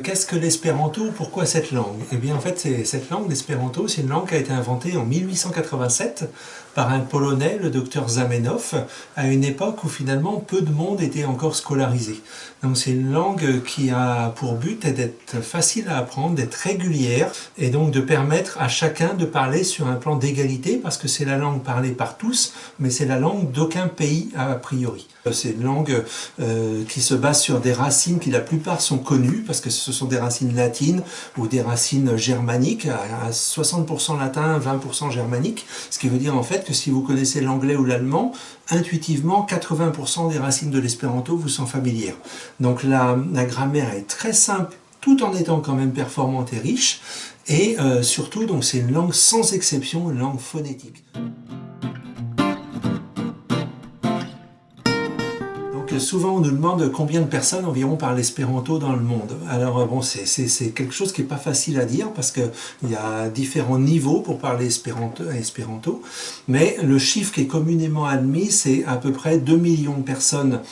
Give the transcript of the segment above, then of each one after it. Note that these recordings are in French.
Qu'est-ce que l'espéranto? Pourquoi cette langue? Eh bien, en fait, cette langue, l'espéranto, c'est une langue qui a été inventée en 1887 par un Polonais, le docteur Zamenhof, à une époque où finalement peu de monde était encore scolarisé. Donc c'est une langue qui a pour but d'être facile à apprendre, d'être régulière et donc de permettre à chacun de parler sur un plan d'égalité parce que c'est la langue parlée par tous, mais c'est la langue d'aucun pays a priori. C'est une langue qui se base sur des racines qui la plupart sont connues parce que ce sont des racines latines ou des racines germaniques, à 60% latin, 20% germanique, ce qui veut dire en fait que si vous connaissez l'anglais ou l'allemand, intuitivement 80% des racines de l'espéranto vous sont familières. Donc la grammaire est très simple tout en étant quand même performante et riche et surtout donc c'est une langue sans exception, une langue phonétique. Souvent on nous demande combien de personnes environ parlent l'espéranto dans le monde. Alors bon, c'est quelque chose qui n'est pas facile à dire parce qu'il y a différents niveaux pour parler espéranto, mais le chiffre qui est communément admis, c'est à peu près 2 millions de personnes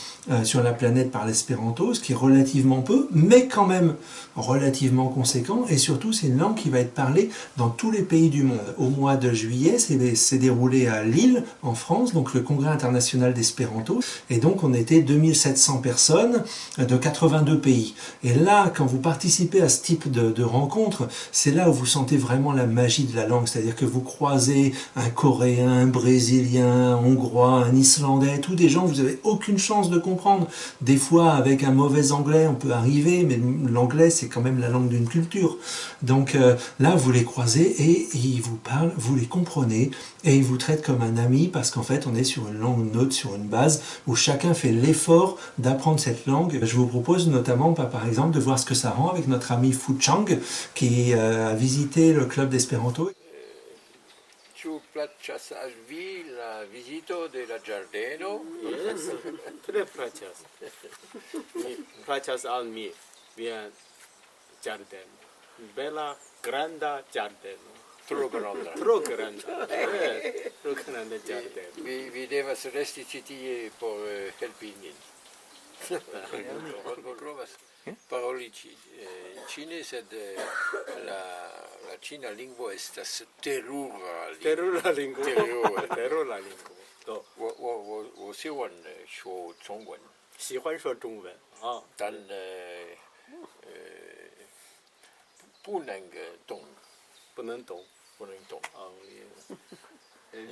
sur la planète parlent l'espéranto, ce qui est relativement peu, mais quand même relativement conséquent, et surtout c'est une langue qui va être parlée dans tous les pays du monde. Au mois de juillet, c'est déroulé à Lille, en France, donc le Congrès international d'espéranto, et donc on était 2700 personnes de 82 pays. Et là, quand vous participez à ce type de rencontre, c'est là où vous sentez vraiment la magie de la langue, c'est-à-dire que vous croisez un Coréen, un Brésilien, un Hongrois, un Islandais, tous des gens que vous n'avez aucune chance de comprendre. Des fois, avec un mauvais anglais, on peut arriver, mais l'anglais, c'est quand même la langue d'une culture. Donc là, vous les croisez et ils vous parlent, vous les comprenez et ils vous traitent comme un ami parce qu'en fait, on est sur une langue neutre, sur une base où chacun fait l'effort d'apprendre cette langue. Je vous propose notamment, par exemple, de voir ce que ça rend avec notre ami Fu Chang qui a visité le club d'espéranto. Ĉu plaĉas al vi la vizito de la ĝardeno? Yes, tre plaĉas. Mi plaĉas al mi via ĝardeno. Bela, granda ĝardeno. Tro granda. Tro granda. Tro granda ĝardeno. Vi devas resti ĉi tie por helpi nin. Provas paroli ĉine, sed la ĉina lingvo estas terura lingvo. Terura lingvo. Terura lingvo. 我喜欢说中文，喜欢说中文啊，但不能懂，不能懂。不能懂。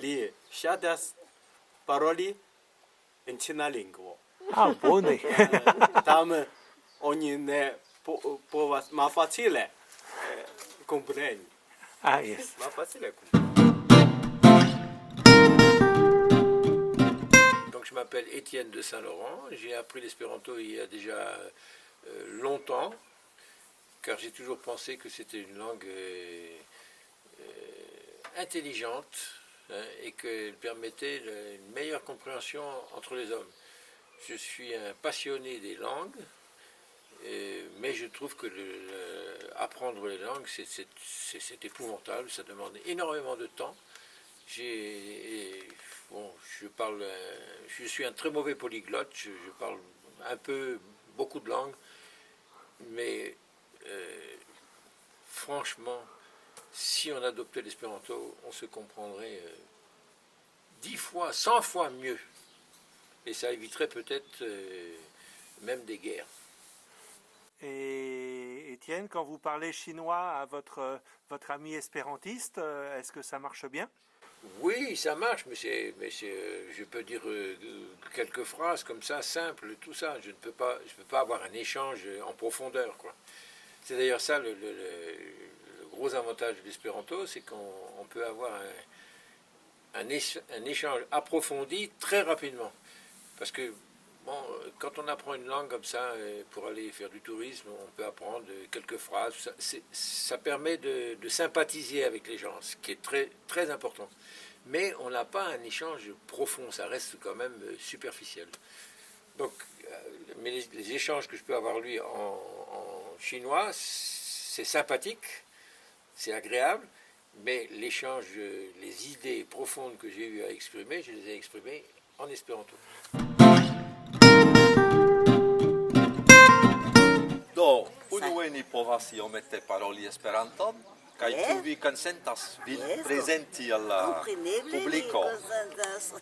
Li ŝatas paroli en ĉina lingvo. Ah, bone. Tamen oni ne povas malfacile kompreni. Ah, yes. Malfacile kompreni. Donc je m'appelle Étienne de Saint-Laurent. J'ai appris l'espéranto il y a déjà longtemps, car j'ai toujours pensé que c'était une langue intelligente et qu'elle permettait une meilleure compréhension entre les hommes. Je suis un passionné des langues, mais je trouve que apprendre les langues, c'est épouvantable, ça demande énormément de temps. Je suis un très mauvais polyglotte, je parle beaucoup de langues, mais franchement, si on adoptait l'espéranto, on se comprendrait 10 fois, 100 fois mieux. Et ça éviterait peut-être même des guerres. Et Étienne, quand vous parlez chinois à votre ami espérantiste, est-ce que ça marche bien? Oui, ça marche, mais je peux dire quelques phrases comme ça, simples, tout ça. Je ne peux pas avoir un échange en profondeur, quoi. C'est d'ailleurs ça le gros avantage de l'espéranto, c'est qu'on peut avoir un échange approfondi très rapidement. Parce que bon, quand on apprend une langue comme ça, pour aller faire du tourisme, on peut apprendre quelques phrases. Ça permet de sympathiser avec les gens, ce qui est très, très important. Mais on n'a pas un échange profond, ça reste quand même superficiel. Donc, mais les échanges que je peux avoir lui en chinois, c'est sympathique, c'est agréable, mais l'échange, les idées profondes que j'ai eu à exprimer, je les ai exprimées en espéranto. どう？ ni povas iomete paroli Esperanton? Kaj ĉu vi konsentas vin prezenti al la Kompreneble mi publiko? konsentas.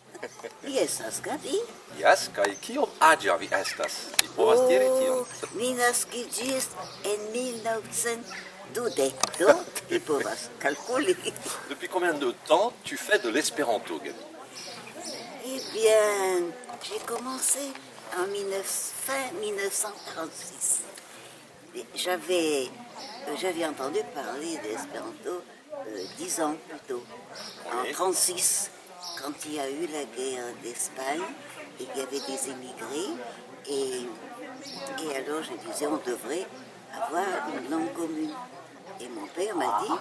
Mi estas Gabi. Jes, kaj kiom aĝa vi estas? Vi povas diri tion? Mi naskiĝis en 1920. Do, vi povas kalkuli. Depuis combien de temps tu fais de l'espéranto, Gabi? Eh bien, j'ai commencé en fin 1946. J'avais entendu parler d'espéranto 10 ans plus tôt. En 1936, quand il y a eu la guerre d'Espagne, et il y avait des émigrés, et alors je disais, on devrait avoir une langue commune. Et mon père m'a dit,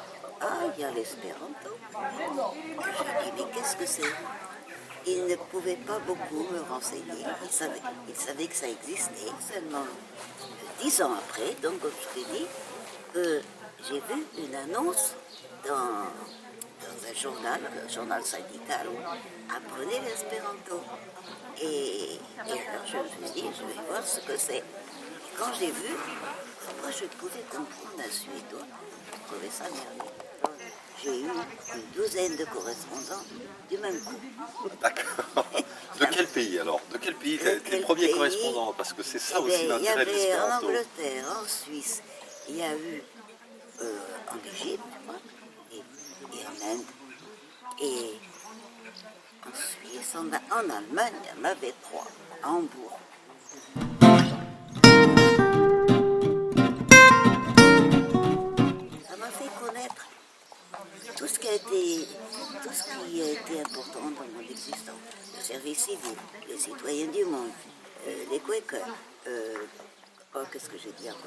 ah, il y a l'espéranto. J'ai dit, mais qu'est-ce que c'est? Il ne pouvait pas beaucoup me renseigner. Il savait que ça existait seulement 10 ans après. Donc, comme je t'ai dit, j'ai vu une annonce dans un journal syndical, apprenez l'espéranto. Et alors je me suis dit, je vais voir ce que c'est. Et quand j'ai vu, moi je pouvais comprendre un suédois. Je trouvais ça merveilleux. J'ai eu une douzaine de correspondants du même coup. D'accord. De quel pays alors? De quel pays tes premiers correspondants? Parce que c'est ça aussi Il y l'intérêt de avait en l'espéranto. Angleterre, en Suisse, il y a eu en Égypte, et en Inde, et en Suisse, en Allemagne, il y en avait 3, à Hambourg. Ça m'a fait connaître tout ce qui a été important dans mon existence. Le service civil, les citoyens du monde, les Quakers, qu'est-ce que j'ai dit encore?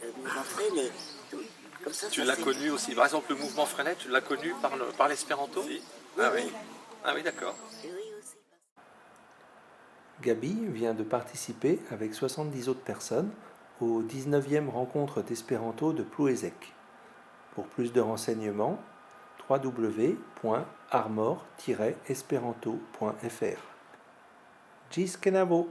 Le mouvement Freinet, tout. Comme ça, Tu ça l'as s'est- connu aussi. Par exemple, le mouvement Freinet, tu l'as connu par l'espéranto? Oui. Ah Oui, oui. oui. Ah oui, d'accord. Et oui aussi. Gabi vient de participer avec 70 autres personnes aux 19e rencontres d'espéranto de Plouézec. Pour plus de renseignements, www.armor-esperanto.fr. Gis Kenavo!